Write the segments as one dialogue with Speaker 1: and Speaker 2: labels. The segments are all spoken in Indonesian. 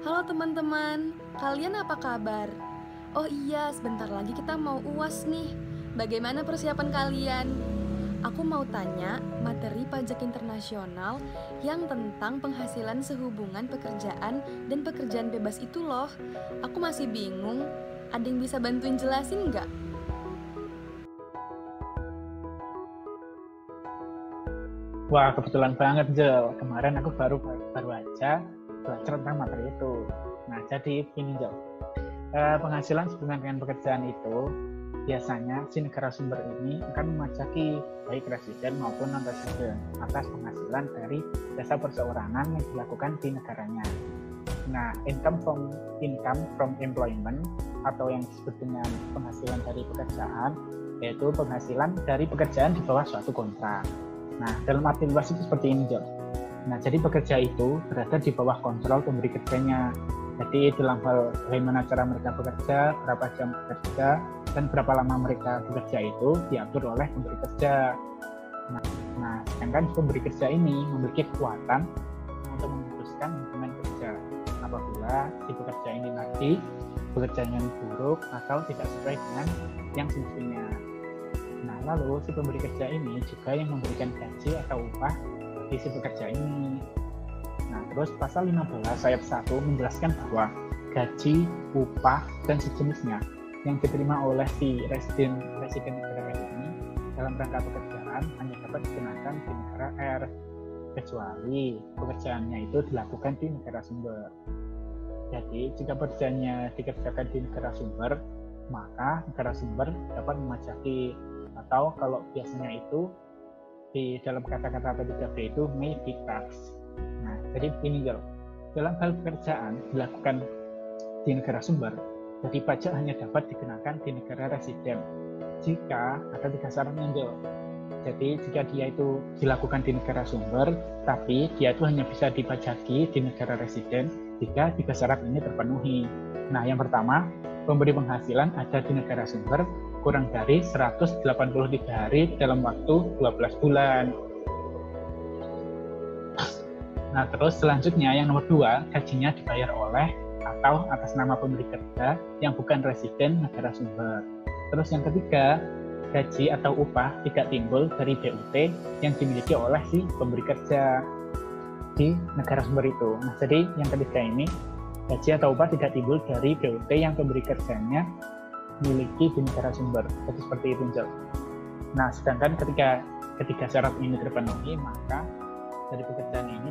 Speaker 1: Halo teman-teman, kalian apa kabar? Oh iya, sebentar lagi kita mau UAS nih. Bagaimana persiapan kalian? Aku mau tanya materi pajak internasional yang tentang penghasilan sehubungan pekerjaan dan pekerjaan bebas itu loh. Aku masih bingung, ada yang bisa bantuin jelasin nggak?
Speaker 2: Wah, kebetulan banget, Jel. Kemarin aku baru aja belajar tentang materi itu. Nah, jadi gini, Jel. Penghasilan sehubungan dengan pekerjaan itu biasanya si negara sumber ini akan memajaki baik residen maupun non-residen atas penghasilan dari jasa perseorangan yang dilakukan di negaranya. Nah, income from employment atau yang disebut dengan penghasilan dari pekerjaan, yaitu penghasilan dari pekerjaan di bawah suatu kontrak. Nah, dalam arti luas itu seperti ini, John. Nah, jadi pekerja itu berada di bawah kontrol pemberi kerjanya. Jadi dalam hal bagaimana cara mereka bekerja, berapa jam bekerja, dan berapa lama mereka bekerja itu diatur oleh pemberi kerja. Nah, sedangkan pemberi kerja ini memiliki kekuatan untuk memutuskan hubungan kerja apabila si pekerja ini nanti bekerjanya buruk atau tidak sesuai dengan yang semestinya. Nah, lalu si pemberi kerja ini juga yang memberikan gaji atau upah bagi si pekerja ini. Nah, terus pasal 15 ayat 1 menjelaskan bahwa gaji, upah, dan sejenisnya yang diterima oleh si residen negara R ini dalam rangka pekerjaan hanya dapat dikenakan di negara R, kecuali pekerjaannya itu dilakukan di negara sumber. Jadi, jika pekerjaannya dikerjakan di negara sumber, maka negara sumber dapat memajaki, atau kalau biasanya itu di dalam kata-kata P3P itu may be tax. Nah, jadi begini, dalam hal pekerjaan dilakukan di negara sumber, jadi pajak hanya dapat dikenakan di negara residen jika ada 3 syaratnya, Jel. Jadi jika dia itu dilakukan di negara sumber, tapi dia itu hanya bisa dipajaki di negara residen jika 3 syarat ini terpenuhi. Nah, yang pertama, pemberi penghasilan ada di negara sumber kurang dari 183 hari dalam waktu 12 bulan. Nah, terus selanjutnya yang nomor 2, gajinya dibayar oleh atau atas nama pemberi kerja yang bukan residen negara sumber. Terus yang ketiga, gaji atau upah tidak timbul dari BUT yang dimiliki oleh si pemberi kerja di negara sumber itu. Nah, jadi yang ketiga ini, gaji atau upah tidak timbul dari BUT yang pemberi kerjanya miliki di negara sumber. Jadi seperti itu, Jel. Nah, sedangkan ketika ketiga syarat ini terpenuhi, maka dari pekerjaan ini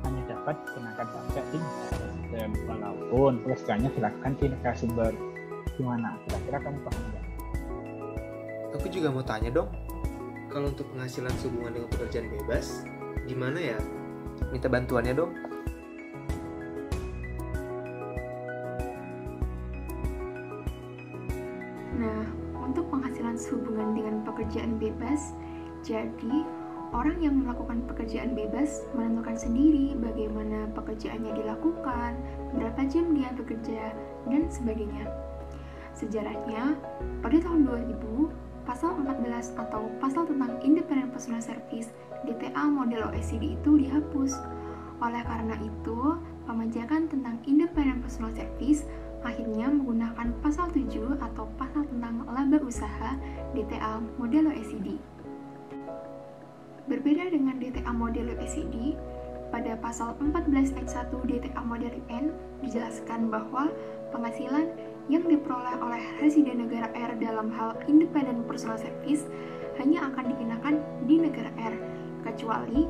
Speaker 2: hanya dapat dikenakan pajak di negara residen walaupun pekerjaannya dilakukan di negara sumber. Gimana? Kira-kira kamu paham nggak?
Speaker 3: Aku juga mau tanya dong, kalau untuk penghasilan sehubungan dengan pekerjaan bebas, gimana ya? Minta bantuannya dong.
Speaker 4: Nah, untuk penghasilan sehubungan dengan pekerjaan bebas, jadi orang yang melakukan pekerjaan bebas menentukan sendiri bagaimana pekerjaannya dilakukan, berapa jam dia bekerja, dan sebagainya. Sejarahnya, pada tahun 2000, Pasal 14 atau Pasal tentang Independent Personal Service DPA model OECD itu dihapus. Oleh karena itu, pemajakan tentang Independent Personal Service akhirnya menggunakan Pasal 7 atau Pasal tentang Laba Usaha DTA model OECD. Berbeda dengan DTA model OECD, pada Pasal 14 ayat 1 DTA model UN dijelaskan bahwa penghasilan yang diperoleh oleh residen negara R dalam hal independent personal service hanya akan dikenakan di negara R, kecuali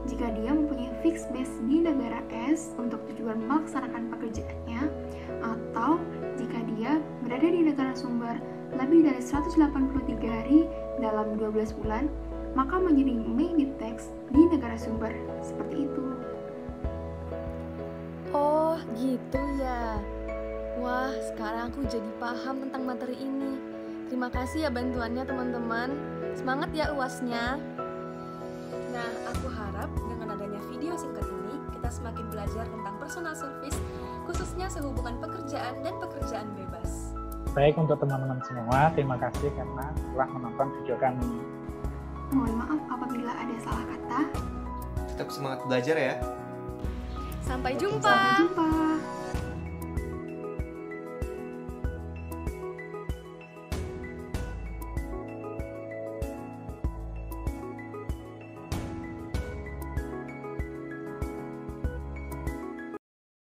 Speaker 4: jika dia mempunyai fixed base di negara S untuk tujuan melaksanakan pekerjaannya, atau jika dia berada di negara sumber lebih dari 183 hari dalam 12 bulan, maka menjadi may be tax di negara sumber. Seperti itu.
Speaker 1: Oh, gitu ya. Wah, sekarang aku jadi paham tentang materi ini. Terima kasih ya bantuannya teman-teman. Semangat ya UASnya. Nah, aku harap dengan adanya video singkat ini, kita semakin belajar tentang personal service, khususnya sehubungan pekerjaan dan pekerjaan bebas.
Speaker 2: Baik, untuk teman-teman semua, terima kasih karena telah menonton video kami.
Speaker 4: Mohon maaf apabila ada salah kata.
Speaker 3: Tetap semangat belajar ya.
Speaker 1: Sampai jumpa.
Speaker 4: Sampai jumpa.